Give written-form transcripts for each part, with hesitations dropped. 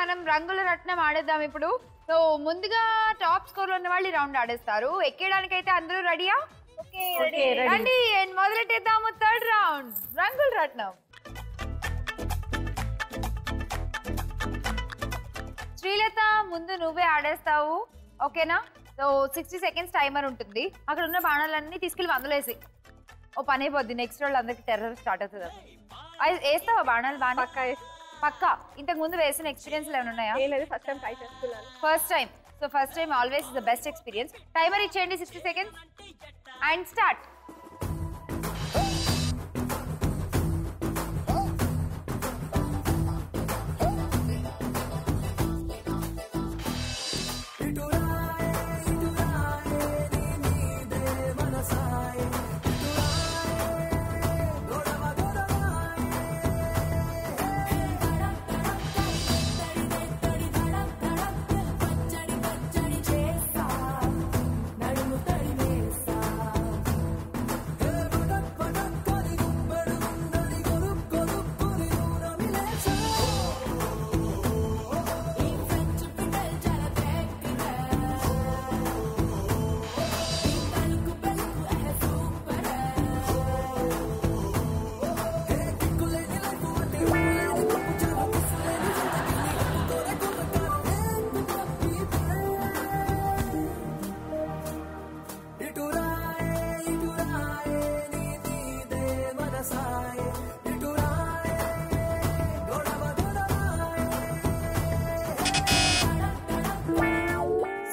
మనం రంగుల రత్నం ఆడేద్దాం ఇప్పుడు. సో ముందుగా టాప్ స్కోర్ ఉన్న వాళ్ళు రౌండ్ ఆడేస్తారు. ఎక్కేయడానికి అయితే అందరూ రెడీయా? ఓకే రండి మొదలెట్టేద్దాము. థర్డ్ రౌండ్ రంగుల రత్నం. శ్రీలత ముందు నువ్వే ఆడేస్తావు, ఓకేనా? సో 60 సెకండ్స్ టైమర్ ఉంటుంది. అక్కడ ఉన్న బాణాలన్నీ తీసుకెళ్ళి అందులేసి ఓ పని అయిపోద్ది. నెక్స్ట్ రోజు అందరికి టెర్రర్ స్టార్ట్ అవుతుంది. అది వేస్తావా బాణాలు? బాగా పక్కా. ఇంతకు ముందు వేసిన ఎక్స్పీరియన్స్ ఏమైనా ఉన్నాయా? ఫస్ట్ టైం ట్రై చేస్తున్నాను. First time. So first time always is the best experience. Timer ఇచ్చేయండి 60 సెకండ్స్ అండ్ స్టార్ట్.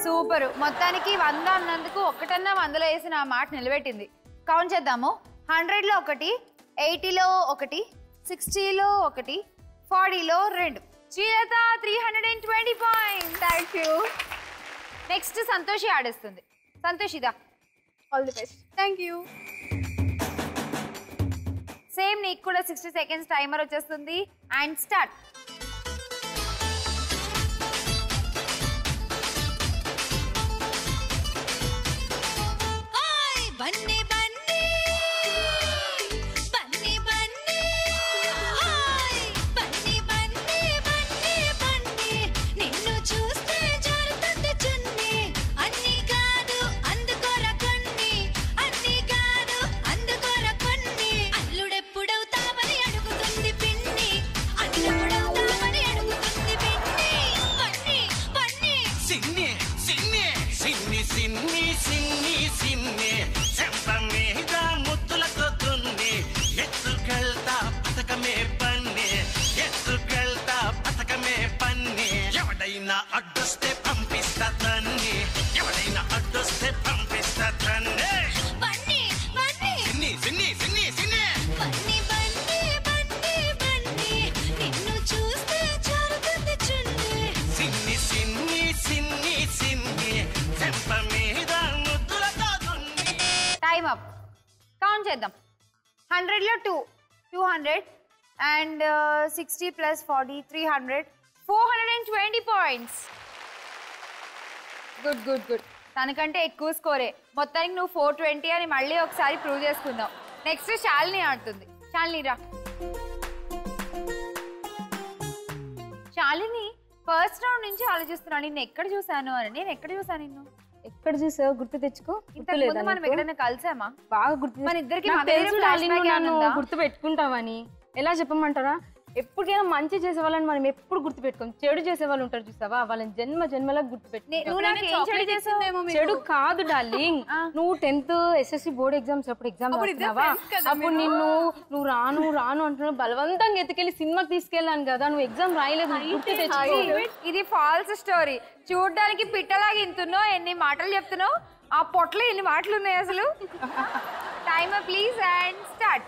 సూపర్. మొత్తానికి 100 అన్నందుకు ఒక్కటన్నా 100లో వేసి నా మాట నిలబెట్టింది. కౌంట్ చేద్దాము. 100లో 1, 80లో 1, 60లో 1, 40లో 2. Srilatha 320 points. Thank you. Next Santoshi ఆడేస్తుంది. సంతోషిదా all the best. Thank you. Same నీకు కూడా 60 సెకండ్స్ టైమర్ వచ్చేస్తుంది అండ్ స్టార్ట్. అడ్డొస్తే పంపిస్తా తన్ని, ఎవడైనా అడ్డొస్తే పంపిస్తా తన్ని. బన్నీ బన్నీ సిన్ని సిన్ని సిన్ని సిన్ని బన్నీ బన్నీ బన్నీ బన్నీ నిన్ను చూస్తే జారుతుంది చున్ని. సిన్ని సిన్ని సిన్ని సిన్ని చెంప మీద ముద్దులతో దున్ని. Time up. కౌంట్ చేద్దాం. 100లో 2, 200 and 60 + 40 300, 420 points. Good good good. తనకంటే ఎక్కువ స్కోరే. మొత్తానికి నువ్వు 420 అని మళ్ళీ ఒకసారి ప్రూవ్ చేసుకుందాం. నెక్స్ట్ శాలిని ఆడుతుంది. శాలిని రా. శాలిని ఫస్ట్ రౌండ్ నుంచి ఆలోచిస్తున్నాను నిన్ను ఎక్కడ చూసాను అని. నేను ఎక్కడ చూసాను నిన్ను? ఎక్కడ చూసావు? గుర్తు తెచ్చుకో. ఇంతకుముందు మనం ఎక్కడైనా కలిసామా? బాగా గుర్తు. మన ఇద్దరికి గుర్తు పెట్టుకుంటావని ఎలా చెప్పమంటారా? ఎప్పటికైనా మంచి చేసే వాళ్ళని మనం ఎప్పుడు గుర్తు పెట్టుకోం. చెడు చేసే వాళ్ళు ఉంటారు చూసావా, వాళ్ళని జన్మ జన్మలా గుర్తు పెట్టుకుంటాం. చెడు కాదు డార్లింగ్. నువ్వు 10th SSC బోర్డ్ ఎగ్జామ్స్ అప్పుడు ఎగ్జామ్ రాస్తున్నావా, అప్పుడు నువ్వు రాను అంటున్నావు. బలవంతంగా ఎత్తుకెళ్ళి సినిమాకి తీసుకెళ్ళాను కదా, నువ్వు ఎగ్జామ్ రాయలేదు. గుర్తు తెచ్చుకో. ఇది ఫాల్స్ స్టోరీ. చూడడానికి పిట్టలాగా ఇంతున్నావు, ఎన్ని మాటలు చెప్తున్నావు. ఆ పొట్టలో ఎన్ని మాటలు ఉన్నాయి అసలు. Timer please and start.